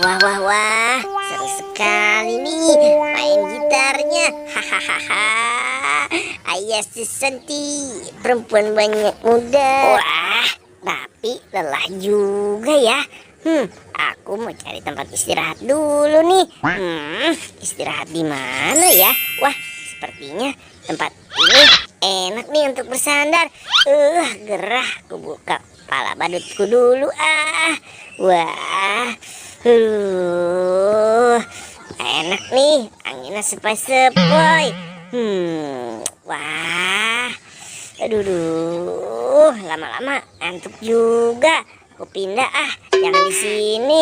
Wah, seru sekali nih main gitarnya. Hahaha. Ayah si Santi, perempuan banyak muda. Wah, tapi lelah juga ya. Aku mau cari tempat istirahat dulu nih. Istirahat di mana ya? Wah, sepertinya tempat ini enak nih untuk bersandar. Gerah, aku buka kepala badutku dulu. Wah, enak nih, anginnya sepoi-sepoi. Wah, aduh, lama-lama ngantuk juga. Aku pindah jangan di sini.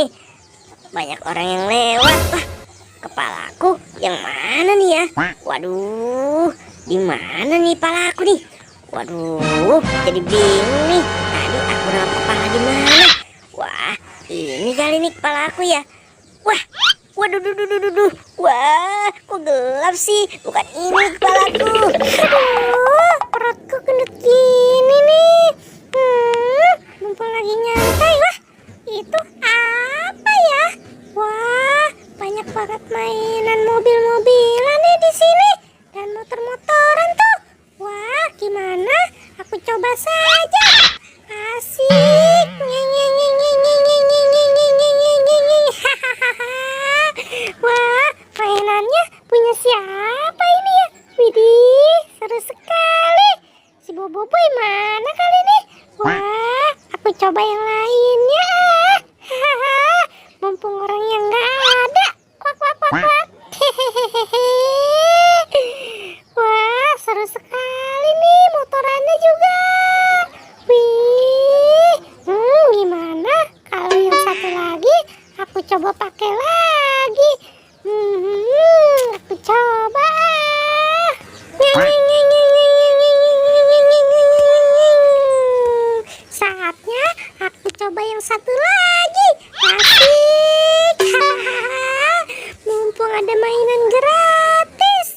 Banyak orang yang lewat. Kepalaku yang mana nih ya? Waduh, di mana nih kepalaku nih? Waduh, jadi bingung nih. Tadi aku naruh kepala di mana? Wah, ini kali nih kepalaku ya. Waduh. Wah, kok gelap sih? Bukan ini kepalaku. Aduh, perutku gendut gini nih. Mumpung lagi nyantai. Wah, itu apa ya? Wah, banyak banget mainan mobil-mobilan nih di sini dan motor-motoran tuh. Wah, gimana? Aku coba saja. Asik. Wah, mainannya punya siapa ini ya? Widih, seru sekali. Si Boboiboy mana kali ini? Wah, aku coba yang lainnya. Mumpung orangnya nggak ada. Kuak. Wah, seru sekali nih motorannya juga. Wih, gimana kalau yang satu lagi aku coba pakai lagi. Aku coba. Saatnya aku coba yang satu lagi. Asik. Mumpung ada mainan gratis.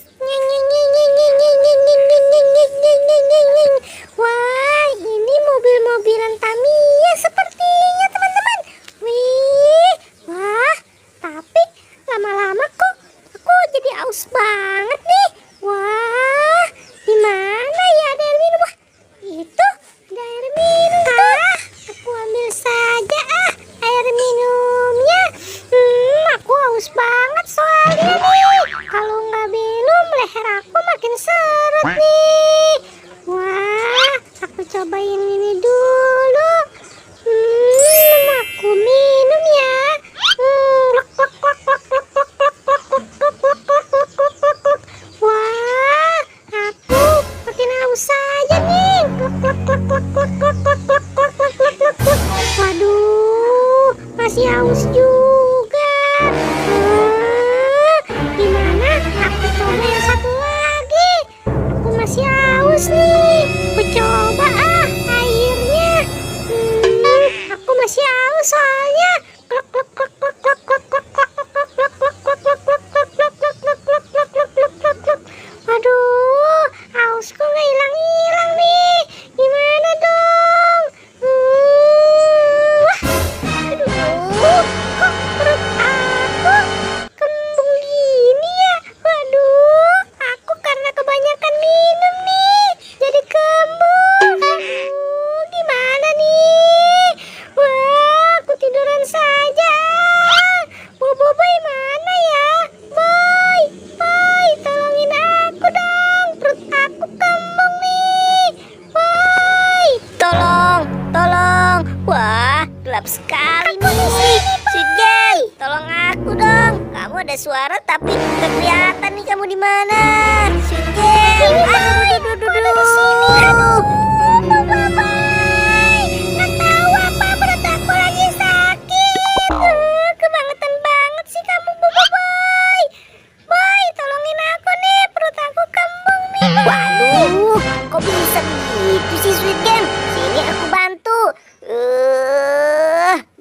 Wah, ini mobil-mobilan Tamiya sepertinya, teman-teman. Wih, wah, tapi lama-lama kok aku jadi aus banget nih. Wah, di mana ya ada air minum? Wah, itu ada air minum tuh. Aku ambil saja air minumnya. Aku haus banget soalnya nih. Kalau nggak minum leher aku makin seret nih. Wah, aku cobain ini dulu. Aku minum ya. Wah, aku makin haus saja nih. Waduh, masih haus juga. Gimana? Aku coba yang satu lagi. Aku masih haus nih. Aku coba airnya. Aku masih haus soalnya. Aduh, hausku nggak hilang-hilang nih. Gimana dong? Aduh, kok perut aku kembung gini ya? Waduh, aku karena kebanyakan minum nih, jadi kembung. Gimana nih? Wah, aku tiduran saja. Boboiboy mana ya? Boy, tolongin aku dong. Perut aku kembung nih. Boy, tolong. Wah, gelap sekali nih. Sweet Game, tolong aku dong. Kamu ada suara tapi nggak kelihatan nih kamu di mana. Sweet Game. Aduh. Nggak tahu apa, perut aku lagi sakit. Kebangetan banget sih kamu, Boboiboy. Boy, tolongin aku nih, perut aku kembung nih. Waduh, kok bisa begitu sih Sweet Game? Sini aku bantu.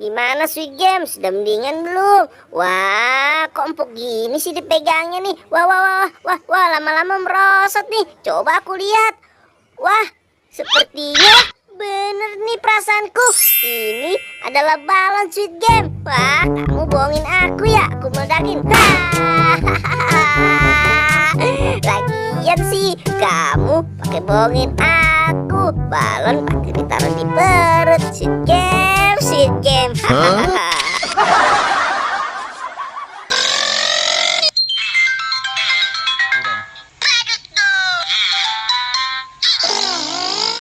Gimana Sweet Game? Sudah mendingan belum? Wah, kok empuk gini sih dipegangnya nih. Wah, lama-lama merosot nih. Coba aku lihat. Wah, sepertinya bener nih perasaanku. Ini adalah balon Squid Game. Wah, kamu bohongin aku ya. Aku meledakin. Lagian sih kamu pakai bohongin aku. Balon pakai ditaruh di perut. Squid Game, Squid Game.